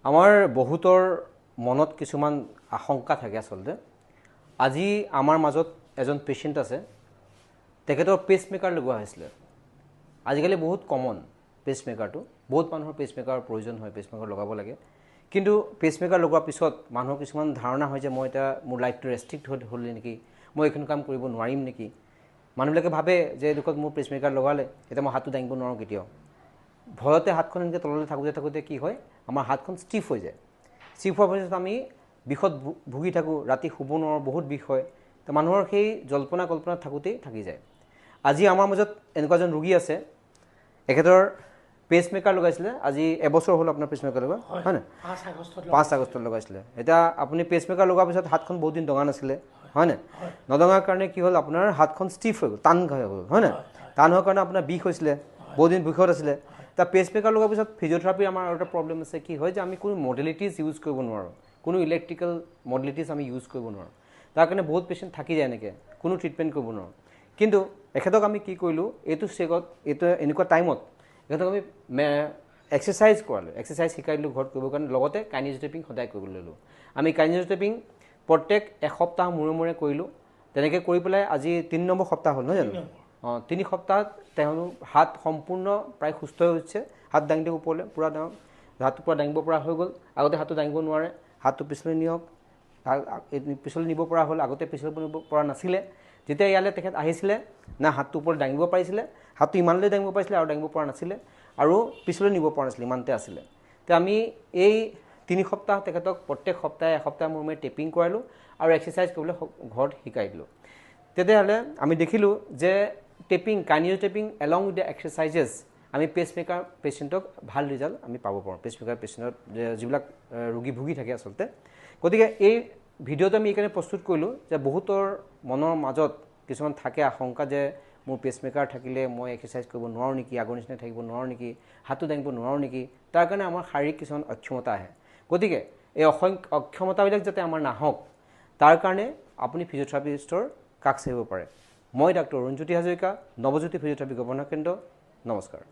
আমাৰ বহুতৰ মনত কিছুমান আশংকা থাকে আচলতে আজি আমাৰ মাজত এজন পেশেন্ট আছে তেখেতৰ পেচমেকাৰ লগোৱা হৈছিল আজিকালি বহুত কমন পেচমেকাৰটো বহুত মানুহৰ পেচমেকাৰৰ প্ৰয়োজন হয় পেচমেকাৰ লগাব লাগে কিন্তু পেচমেকাৰ লগোৱাৰ পিছত মানুহৰ কিছুমান ধাৰণা হয় যে মই এটা মোৰ লাইফটো ৰেষ্ট্ৰিক্ট হ'ল নেকি মই এইখন কাম কৰিব নোৱাৰিম নেকি মানুহবিলাকে ভাবে যে দুখত মোৰ পেচমেকাৰ লগালে এটা মই হাতটো দাঙিব নোৱাৰো কেতিয়াও ভয়তে হাতখন এনেকৈ তললৈ থাকোঁতে কি হয় আমাৰ হাতখন ষ্টিফ হৈ যায় ষ্টিফ হোৱাৰ পিছত আমি বিষত ভুগি থাকোঁ ৰাতি শুব নোৱাৰোঁ বহুত বিষ হয় তো মানুহৰ সেই জল্পনা কল্পনাত থাকোঁতেই থাকি যায় আজি আমাৰ মাজত এনেকুৱা এজন ৰোগী আছে এখেতৰ পেচমেকাৰ লগাইছিলে আজি এবছৰ হ'ল আপোনাৰ পেচমেকাৰ লগোৱা হয় না 5 আগষ্টত লগাইছিলে এতিয়া আপুনি পেচমেকাৰ লগোৱাৰ পিছত হাতখন বহুত দিন দঙা নাছিলে হয় না নদঙাৰ কাৰণে কি হ'ল আপোনাৰ হাতখন ষ্টিফ হৈ গ'ল টান হৈ গ'ল হয় না টান হোৱাৰ কাৰণে আপোনাৰ বিষ হৈছিলে বহুত দিন বিষত আছিলে তা পেচমেকাৰ লগাৰ পিছত ফিজিঅথেৰাপি আমাৰ আৰু এটা প্ৰব্লেম আছে কি হয় যে আমি কোনো মডেলিটিজ ইউজ কৰিব নোৱাৰোঁ কোনো ইলেক্ট্ৰিকেল মডেলিটিজ আমি ইউজ কৰিব নোৱাৰোঁ তাৰ কাৰণে বহুত পেচেণ্ট থাকি যায় এনেকৈ কোনো ট্ৰিটমেণ্ট কৰিব নোৱাৰোঁ কিন্তু এখেতক আমি কি কৰিলোঁ এইটো ষ্টেজত এইটো এনেকুৱা টাইমত এখেতক আমি এক্সাৰচাইজ কৰালোঁ এক্সাৰচাইজ শিকাই দিলোঁ ঘৰত কৰিবৰ কাৰণে লগতে কাইনেজোটেপিং সদায় কৰিবলৈ ল'লোঁ আমি কাইনেজোটেপিং প্ৰত্যেক এসপ্তাহ মূৰে কৰিলোঁ তেনেকৈ কৰি পেলাই আজি 3 নম্বৰ সপ্তাহ হ'ল নহয় জানো 3 সপ্তাহত তেওঁ হাত সম্পূৰ্ণ প্ৰায় সুস্থ হৈ উঠিছে হাত দাঙি দিব ওপৰলৈ পূৰা ডাঙৰ হাতটো পূৰা দাঙিব পৰা হৈ গ'ল আগতে হাতটো দাঙিব নোৱাৰে হাতটো পিছলৈ নিয়ক পিছলৈ নিব পৰা হ'ল আগতে পিছলৈ নিব পৰা নাছিলে যেতিয়া ইয়ালৈ তেখেত আহিছিলে না হাতটো ওপৰত দাঙিব পাৰিছিলে হাতটো ইমানলৈ দাঙিব পাৰিছিলে আৰু দাঙিব পৰা নাছিলে আৰু পিছলৈ নিব পৰা নাছিলে ইমানতে আছিলে তো আমি এই 3 সপ্তাহ তেখেতক প্ৰত্যেক সপ্তাহে এসপ্তাহ মূৰে টেপিং কৰালোঁ আৰু এক্সাৰচাইজ কৰিবলৈ ঘৰত শিকাই দিলোঁ তেতিয়াহ'লে আমি দেখিলোঁ যে টেপিং কাইনেজোটেপিং এলং উইথ দ্য এক্সাৰচাইজেছ আমি পেচমেকাৰ পেচেণ্টক ভাল ৰিজাল্ট আমি পাব পাৰোঁ পেচমেকাৰ পেচেণ্টত যিবিলাক ৰোগী ভুগি থাকে আচলতে গতিকে এই ভিডিঅ'টো আমি এইকাৰণে প্ৰস্তুত কৰিলোঁ যে বহুতৰ মনৰ মাজত কিছুমান থাকে আশংকা যে মোৰ পেচমেকাৰ থাকিলে মই এক্সাৰচাইজ কৰিব নোৱাৰোঁ নেকি আগৰ নিচিনা থাকিব নোৱাৰোঁ নেকি হাতটো দাঙিব নোৱাৰোঁ নেকি তাৰ কাৰণে আমাৰ শাৰীৰিক কিছুমান অক্ষমতা আহে গতিকে এই অক্ষমতাবিলাক যাতে আমাৰ নাহক তাৰ কাৰণে আপুনি ফিজিঅথেৰাপিষ্টৰ কাষ চাপিব পাৰে মই ডাক্তৰ অৰুণজ্যোতি হাজৰিকা নৱজ্যোতি ফিজিঅথেৰাপি গৱেষণা কেন্দ্ৰ নমস্কাৰ